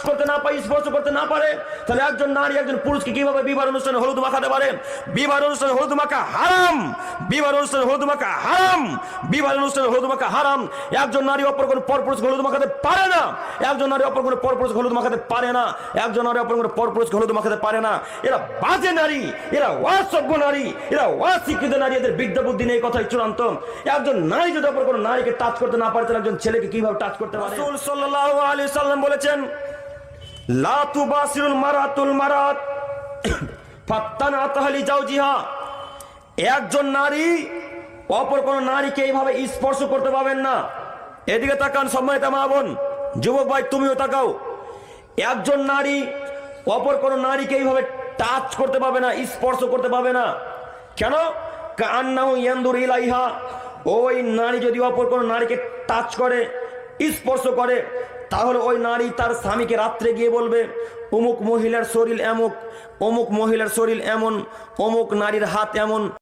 করতে না পারে, স্পর্শ করতে না পারে, তাহলে একজন নারী একজন পুরুষকে কিভাবে বিবাহ অনুষ্ঠানে হলুদ মাখাতে পারে? বিবাহ অনুষ্ঠানে হলুদ মাখা হারাম, বিবাহ অনুষ্ঠানে হলুদ মাখা হারাম, বিবাহ অনুষ্ঠানে হলুদ মাখা হারাম। একজন নারী অপর কোনো পরপুরুষকে হলুদ মাখাতে পারে না, একজন নারী অপর কোনো পরপুরুষকে হলুদ মাখাতে পারে না, একজন নারী অপর কোনো পরপুরুষকে হলুদ মাখাতে পারে না। এরা বাজে নারী, এরা অসভ্য নারী, এরা অশিক্ষিত নারী, এদের বিদ্যা বুদ্ধি নেই, কথাই চূড়ান্ত। একজন নারী যদি অপর কোনো নারীকে টাচ করতে না পারে, তাহলে একজন ছেলেকে কিভাবে টাচ করতে পারে? রাসূল সাল্লাল্লাহু আলাইহি সাল্লাম বলেছেন, লা তুবাসিরুল মারাতুল মারাত ফাত্তানাতাহা লিজাওজিহা। একজন নারী অপর কোন নারীকে এইভাবে স্পর্শ করতে পাবেন না। এদিকে তাকান সম্মানিত মা বোন, যুবক ভাই তুমিও তাকাও। একজন নারী অপর কোন নারীকে এইভাবে টাচ করতে পাবে না, স্পর্শ করতে পাবে না। কেন? কান্নাহু ইয়ানদুরু ইলাইহা। ওই নারী যদি অপর কোন নারীকে টাচ করে, স্পর্শ করে, তাহলে ওই নারী তার স্বামীকে রাত্রে গিয়ে বলবে, অমুক মহিলার শরীর এমন, অমুক মহিলার শরীর এমন, অমুক নারীর হাত এমন।